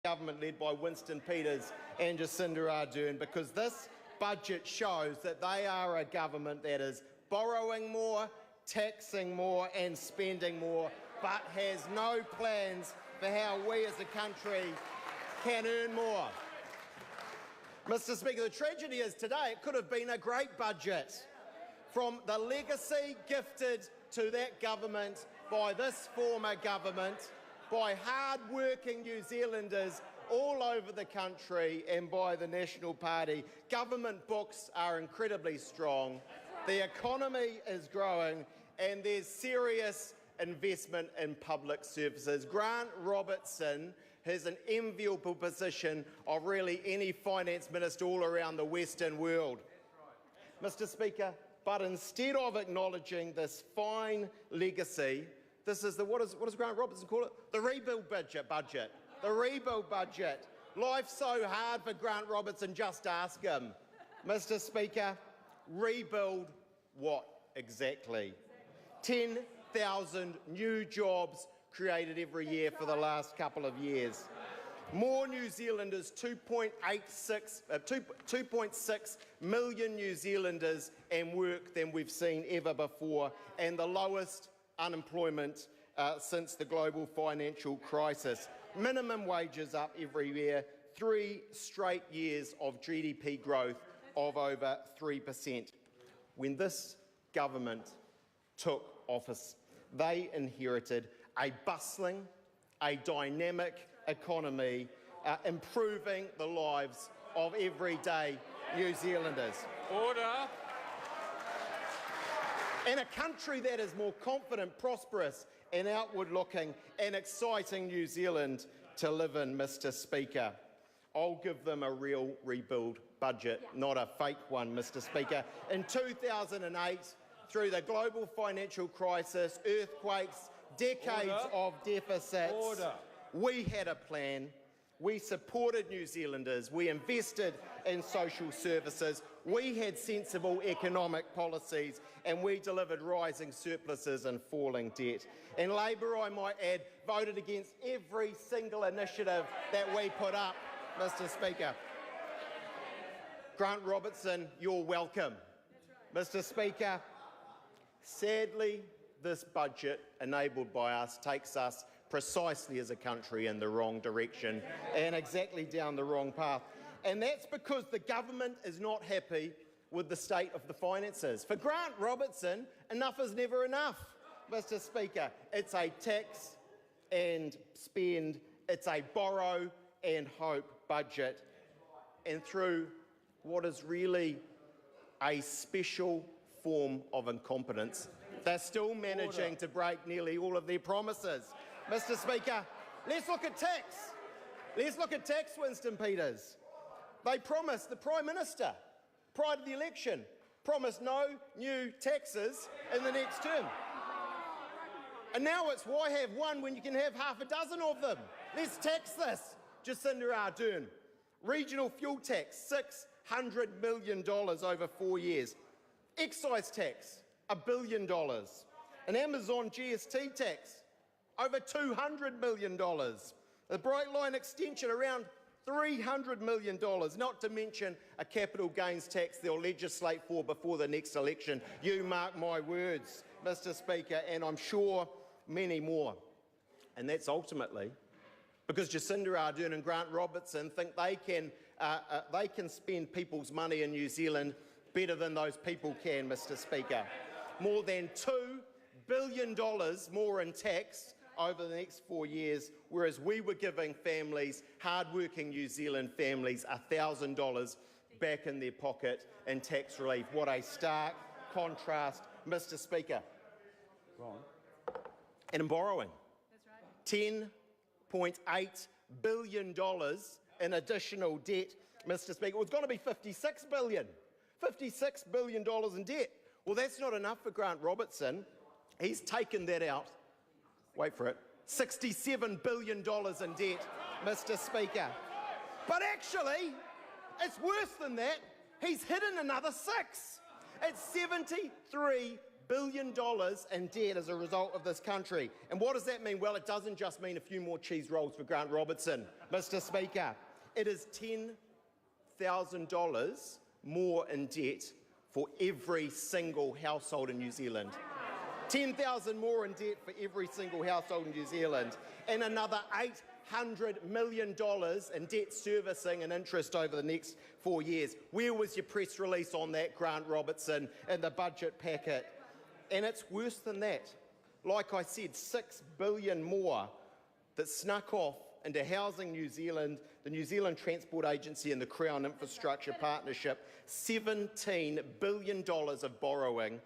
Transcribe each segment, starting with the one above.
government led by Winston Peters and Jacinda Ardern, because this budget shows that they are a government that is borrowing more, taxing more and spending more, but has no plans for how we as a country can earn more. Mr. Speaker, the tragedy is today it could have been a great budget. From the legacy gifted to that government by this former government, by hard-working New Zealanders all over the country and by the National Party. Government books are incredibly strong, the economy is growing and there's serious investment in public services. Grant Robertson has an enviable position of really any finance minister all around the Western world. Mr. Speaker, but instead of acknowledging this fine legacy, this is what does Grant Robertson call it? The rebuild budget. The rebuild budget. Life's so hard for Grant Robertson, just ask him. Mr. Speaker, rebuild what exactly? 10,000 new jobs created every year for the last couple of years. More New Zealanders, 2.6 million New Zealanders and work than we've seen ever before, and the lowest unemployment since the global financial crisis. Minimum wages up every year, 3 straight years of GDP growth of over 3%. When this government took office, they inherited a bustling, a dynamic economy, improving the lives of everyday New Zealanders. Order. In a country that is more confident, prosperous and outward-looking and exciting New Zealand to live in, Mr. Speaker. I'll give them a real rebuild budget, not a fake one, Mr. Speaker. In 2008, through the global financial crisis, earthquakes, decades of deficits, we had a plan. We supported New Zealanders. We invested in social services. We had sensible economic policies, and we delivered rising surpluses and falling debt. And Labor, I might add, voted against every single initiative that we put up, Mr. Speaker. Grant Robertson, you're welcome. Mr. Speaker, sadly, this budget, enabled by us, takes us precisely as a country in the wrong direction and exactly down the wrong path. And that's because the government is not happy with the state of the finances. For Grant Robertson, enough is never enough, Mr. Speaker. It's a tax and spend, it's a borrow and hope budget. And through what is really a special form of incompetence, they're still managing to break nearly all of their promises. Mr. Speaker, let's look at tax. Let's look at tax, Winston Peters. They promised, the Prime Minister, prior to the election, promised no new taxes in the next term. And now it's why have one when you can have half a dozen of them? Let's tax this. Jacinda Ardern. Regional fuel tax, $600 million over 4 years. Excise tax, $1 billion. An Amazon GST tax, over $200 million. The Bright Line extension, around $300 million, not to mention a capital gains tax they'll legislate for before the next election. You mark my words, Mr. Speaker, and I'm sure many more. And that's ultimately because Jacinda Ardern and Grant Robertson think they can spend people's money in New Zealand better than those people can, Mr. Speaker. More than $2 billion more in tax over the next 4 years, whereas we were giving families, hard-working New Zealand families, $1,000 back in their pocket in tax relief. What a stark contrast, Mr. Speaker. And in borrowing, $10.8 billion in additional debt, Mr. Speaker. It was going to be $56 billion. $56 billion in debt. Well, that's not enough for Grant Robertson. He's taken that out. Wait for it. $67 billion in debt, Mr. Speaker. But actually, it's worse than that. He's hidden another 6. It's $73 billion in debt as a result of this country. And what does that mean? Well, it doesn't just mean a few more cheese rolls for Grant Robertson, Mr. Speaker. It is $10,000 more in debt for every single household in New Zealand. 10,000 more in debt for every single household in New Zealand, and another $800 million in debt servicing and interest over the next 4 years. Where was your press release on that, Grant Robertson, in the budget packet? And it's worse than that. Like I said, $6 billion more that snuck off into Housing New Zealand, the New Zealand Transport Agency and the Crown Infrastructure Partnership. $17 billion of borrowing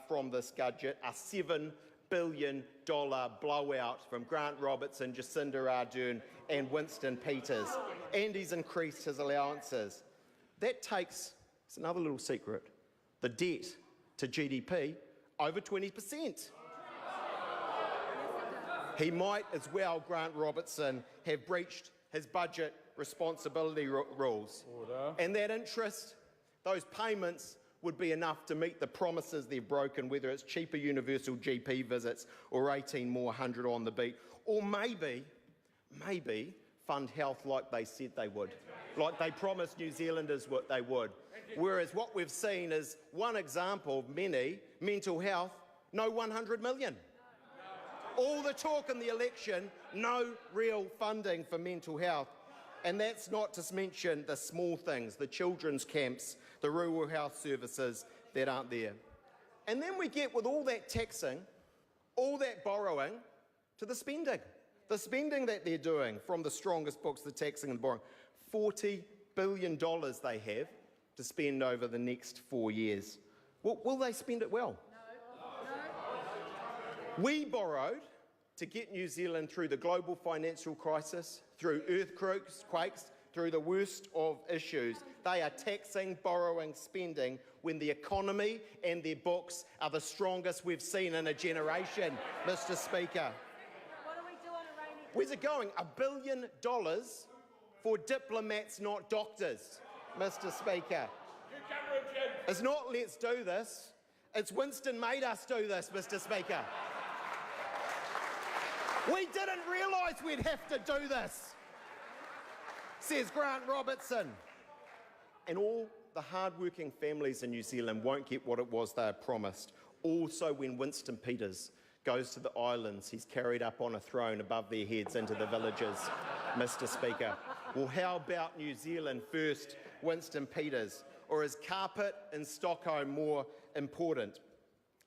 from this budget, a $7 billion blowout from Grant Robertson, Jacinda Ardern and Winston Peters. And he's increased his allowances. That takes, it's another little secret, the debt to GDP over 20%. He might as well, Grant Robertson, have breached his budget responsibility rules. Order. And that interest, those payments, would be enough to meet the promises they've broken, whether it's cheaper universal GP visits or 18 more 100 on the beat, or maybe fund health like they said they would, like they promised New Zealanders what they would. Whereas what we've seen is one example of many: mental health, no 100 million. All the talk in the election, no real funding for mental health. And that's not to mention the small things, the children's camps, the rural health services that aren't there. And then we get, with all that taxing, all that borrowing, to the spending. The spending that they're doing from the strongest books, the taxing and borrowing. $40 billion they have to spend over the next 4 years. Will they spend it well? We borrowed to get New Zealand through the global financial crisis, through earthquakes, through the worst of issues. They are taxing, borrowing, spending when the economy and their books are the strongest we've seen in a generation, Mr. Speaker. What do we do on a rainy day? Where's it going? $1 billion for diplomats, not doctors, Mr. Speaker. It's not let's do this. It's Winston made us do this, Mr. Speaker. We didn't realise we'd have to do this, says Grant Robertson. And all the hard-working families in New Zealand won't get what it was they had promised. Also, when Winston Peters goes to the islands, he's carried up on a throne above their heads into the villages, Mr. Speaker. Well, how about New Zealand first, Winston Peters? Or is carpet in Stockholm more important?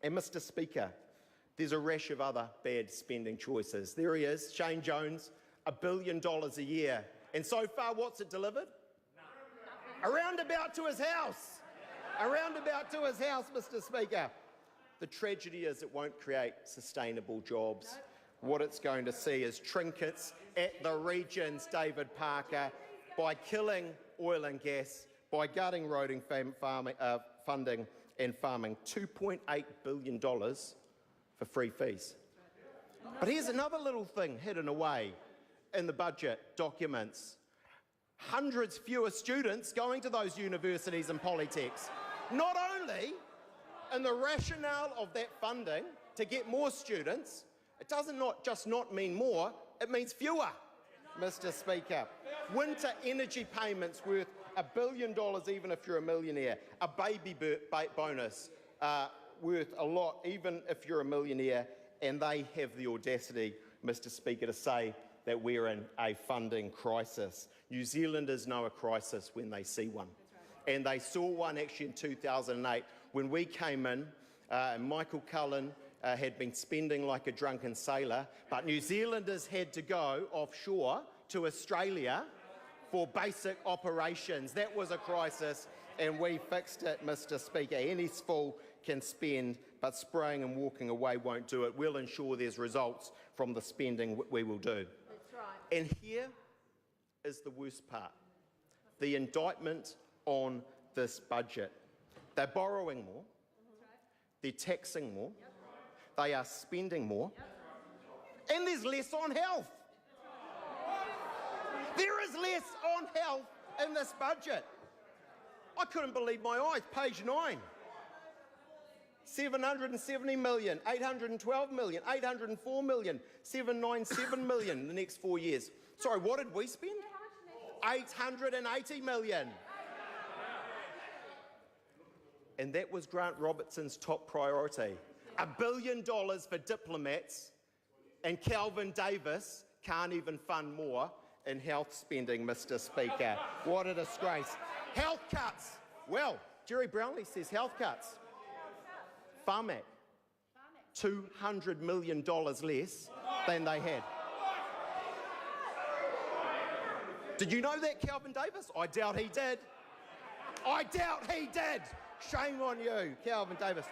And Mr. Speaker, there's a rash of other bad spending choices. There he is, Shane Jones, $1 billion a year. And so far, what's it delivered? Around about to his house. Around about to his house, Mr. Speaker. The tragedy is it won't create sustainable jobs. What it's going to see is trinkets at the regions, David Parker, by killing oil and gas, by gutting roading funding and farming. $2.8 billion for free fees. But here's another little thing hidden away in the budget documents. Hundreds fewer students going to those universities and polytechs. Not only in the rationale of that funding to get more students, it doesn't just not mean more, it means fewer, Mr. Speaker. Winter energy payments worth $1 billion even if you're a millionaire. A baby bonus worth a lot even if you're a millionaire. And they have the audacity, Mr. Speaker, to say that we're in a funding crisis. New Zealanders know a crisis when they see one. And they saw one actually in 2008 when we came in. Michael Cullen had been spending like a drunken sailor, but New Zealanders had to go offshore to Australia for basic operations. That was a crisis, and we fixed it, Mr. Speaker. Any fool can spend, but spraying and walking away won't do it. We'll ensure there's results from the spending we will do. That's right. And here is the worst part. The indictment on this budget. They're borrowing more. They're taxing more. They are spending more. And there's less on health. There is less on health in this budget. I couldn't believe my eyes. Page 9. 770 million, 812 million, 804 million, 797 million in the next 4 years. Sorry, what did we spend? 880 million. And that was Grant Robertson's top priority. $1 billion for diplomats, and Kelvin Davis can't even fund more in health spending, Mr. Speaker. What a disgrace. Health cuts. Well, Jerry Brownlee says health cuts. Pharmac, $200 million less than they had. Did you know that, Kelvin Davis? I doubt he did. I doubt he did. Shame on you, Kelvin Davis.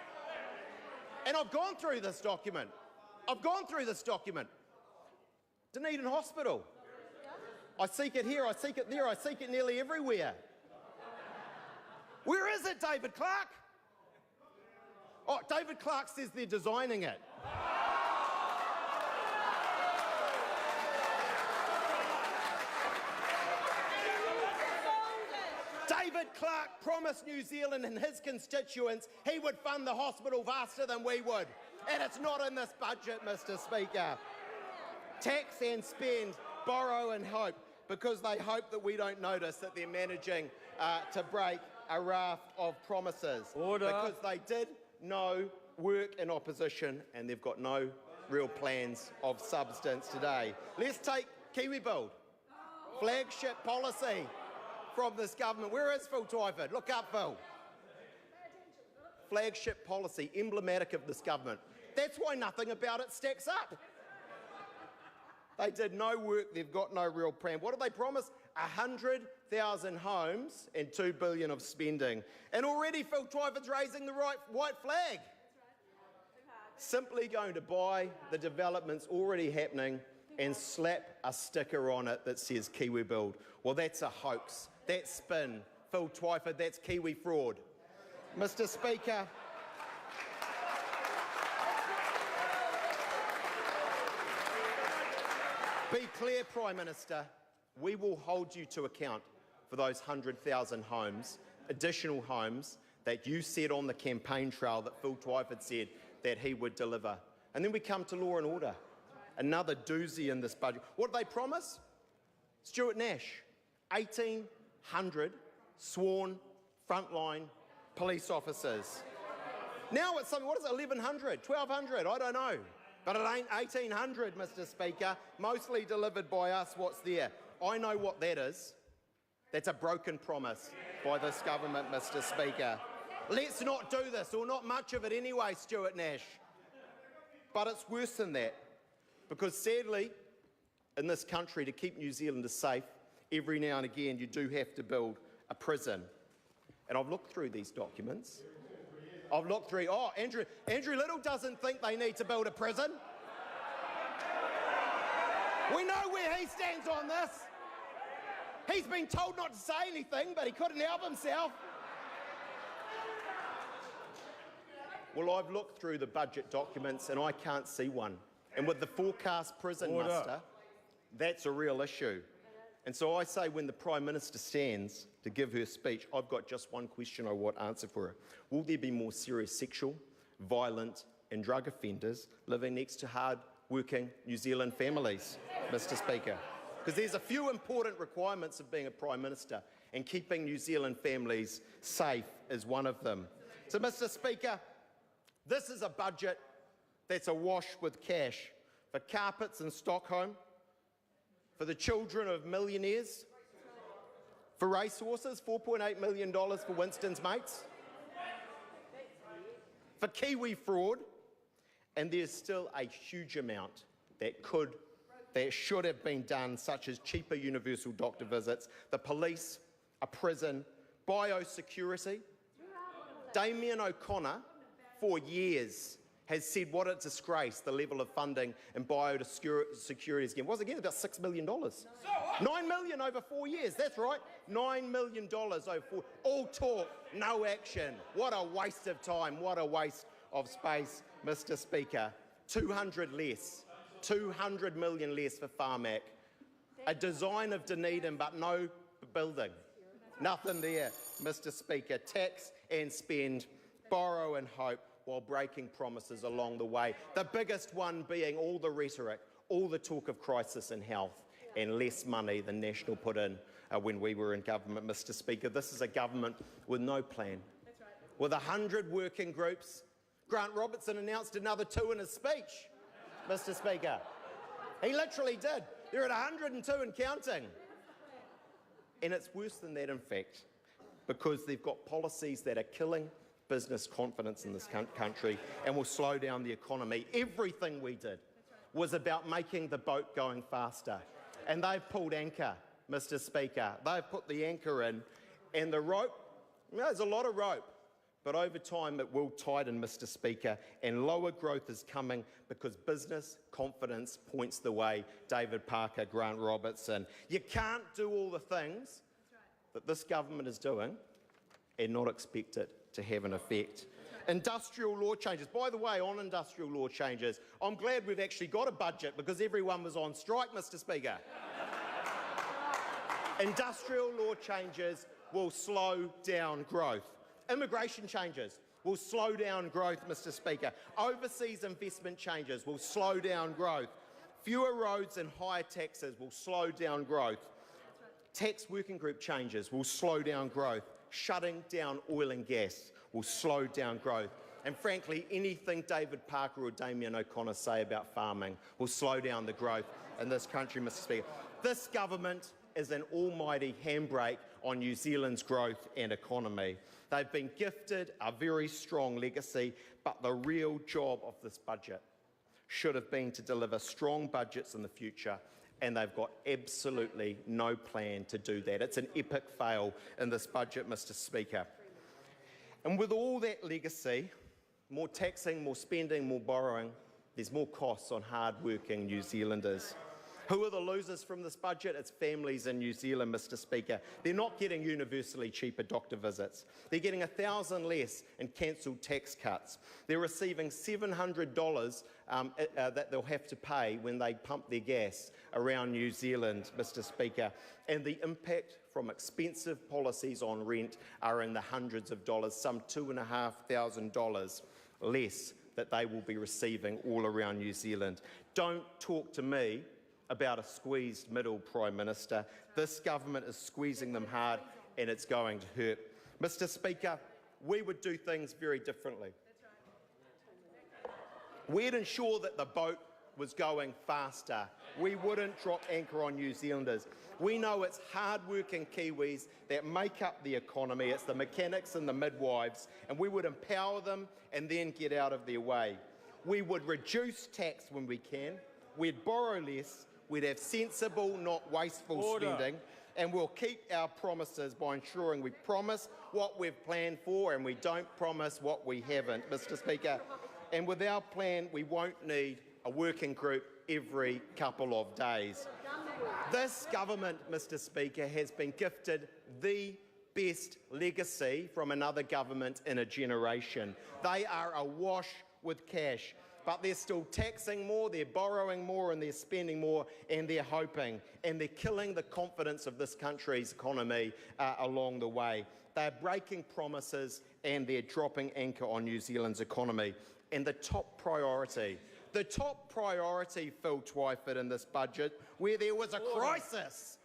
And I've gone through this document. Dunedin Hospital. I seek it here, I seek it there, I seek it nearly everywhere. Where is it, David Clark? Oh, David Clark says they're designing it. David Clark promised New Zealand and his constituents he would fund the hospital faster than we would. And it's not in this budget, Mr. Speaker. Tax and spend, borrow and hope, because they hope that we don't notice that they're managing to break a raft of promises. Order. Because they did no work in opposition and they've got no real plans of substance today. Let's take Kiwi Build, flagship policy from this government. Where is Phil Twyford? Look up, Phil. Flagship policy, emblematic of this government. That's why nothing about it stacks up. They did no work, they've got no real plan. What did they promise? 100,000 homes and $2 billion of spending. And already Phil Twyford's raising the white flag. Simply going to buy the developments already happening and slap a sticker on it that says Kiwi Build. Well, that's a hoax. That's spin. Phil Twyford, that's Kiwi fraud. Mr. Speaker, be clear, Prime Minister, we will hold you to account for those 100,000 homes, additional homes, that you said on the campaign trail that Phil Twyford said that he would deliver. And then we come to law and order, another doozy in this budget. What did they promise? Stuart Nash, 1,800 sworn frontline police officers. Now it's something, what is it, 1,100, 1,200, I don't know. But it ain't 1,800, Mr. Speaker, mostly delivered by us. What's there? I know what that is. That's a broken promise by this government, Mr. Speaker. Let's not do this, or not much of it anyway, Stuart Nash. But it's worse than that, because sadly, in this country, to keep New Zealanders safe, every now and again you do have to build a prison. And I've looked through these documents. Andrew Little doesn't think they need to build a prison. We know where he stands on this. He's been told not to say anything, but he couldn't help himself. Well, I've looked through the budget documents and I can't see one. And with the forecast prison muster, that's a real issue. And so I say, when the Prime Minister stands to give her speech, I've got just one question I want answered for her. Will there be more serious sexual, violent and drug offenders living next to hard-working New Zealand families, Mr. Speaker? Because there's a few important requirements of being a Prime Minister, and keeping New Zealand families safe is one of them. So, Mr. Speaker, this is a budget that's awash with cash for carpets in Stockholm, for the children of millionaires, for racehorses, $4.8 million for Winston's mates, for Kiwi fraud, and there's still a huge amount that should have been done, such as cheaper universal doctor visits, the police, a prison, biosecurity. Damien O'Connor, for years, has said what a disgrace the level of funding in biosecurity is again. Was again about $6 million. $9 million over 4 years, that's right. $9 million over 4. All talk, no action. What a waste of time, what a waste of space, Mr. Speaker. 200 less, 200 million less for Pharmac. A design of Dunedin, but no building. Nothing there, Mr. Speaker. Tax and spend, borrow and hope. while breaking promises along the way. The biggest one being all the rhetoric, all the talk of crisis in health and less money than National put in when we were in government, Mr Speaker. This is a government with no plan. With 100 working groups, Grant Robertson announced another 2 in his speech, Mr Speaker. He literally did. They're at 102 and counting. And it's worse than that, in fact, because they've got policies that are killing business confidence in this country and will slow down the economy. Everything we did was about making the boat going faster. And they've pulled anchor, Mr Speaker. They've put the anchor in, and the rope, there's a lot of rope, but over time it will tighten, Mr Speaker, and lower growth is coming because business confidence points the way. David Parker, Grant Robertson. You can't do all the things that this government is doing and not expect it to have an effect. Industrial law changes. By the way, on industrial law changes, I'm glad we've actually got a budget because everyone was on strike, Mr Speaker. Industrial law changes will slow down growth. Immigration changes will slow down growth, Mr Speaker. Overseas investment changes will slow down growth. Fewer roads and higher taxes will slow down growth. Tax working group changes will slow down growth. Shutting down oil and gas will slow down growth. And frankly, anything David Parker or Damien O'Connor say about farming will slow down the growth in this country, Mr Speaker. This government is an almighty handbrake on New Zealand's growth and economy. They've been gifted a very strong legacy, but the real job of this budget should have been to deliver strong budgets in the future, and they've got absolutely no plan to do that. It's an epic fail in this budget, Mr Speaker. And with all that legacy, more taxing, more spending, more borrowing, there's more costs on hard-working New Zealanders. Who are the losers from this budget? It's families in New Zealand, Mr Speaker. They're not getting universally cheaper doctor visits. They're getting $1,000 less in cancelled tax cuts. They're receiving $700 that they'll have to pay when they pump their gas around New Zealand, Mr Speaker. And the impact from expensive policies on rent are in the hundreds of dollars, some $2,500 less that they will be receiving all around New Zealand. Don't talk to me about a squeezed middle, Prime Minister. This government is squeezing them hard and it's going to hurt. Mr Speaker, we would do things very differently. We'd ensure that the boat was going faster. We wouldn't drop anchor on New Zealanders. We know it's hard-working Kiwis that make up the economy. It's the mechanics and the midwives, and we would empower them and then get out of their way. We would reduce tax when we can. We'd borrow less. We'd have sensible, not wasteful spending, and we'll keep our promises by ensuring we promise what we've planned for and we don't promise what we haven't, Mr Speaker. And with our plan, we won't need a working group every couple of days. This government, Mr Speaker, has been gifted the best legacy from another government in a generation. They are awash with cash, but they're still taxing more, they're borrowing more, and they're spending more, and they're hoping, and they're killing the confidence of this country's economy along the way. They're breaking promises, and they're dropping anchor on New Zealand's economy. And the top priority, Phil Twyford, in this budget, where there was a crisis,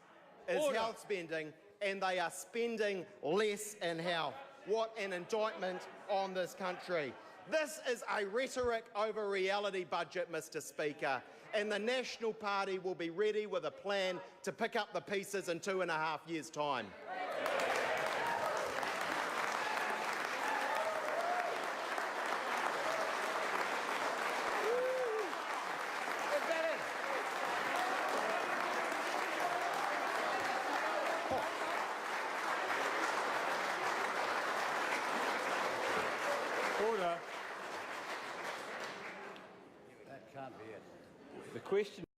is health spending, and they are spending less in health. What an indictment on this country. This is a rhetoric over reality budget, Mr Speaker, and the National Party will be ready with a plan to pick up the pieces in 2.5 years' time. Order. That can't be it. The question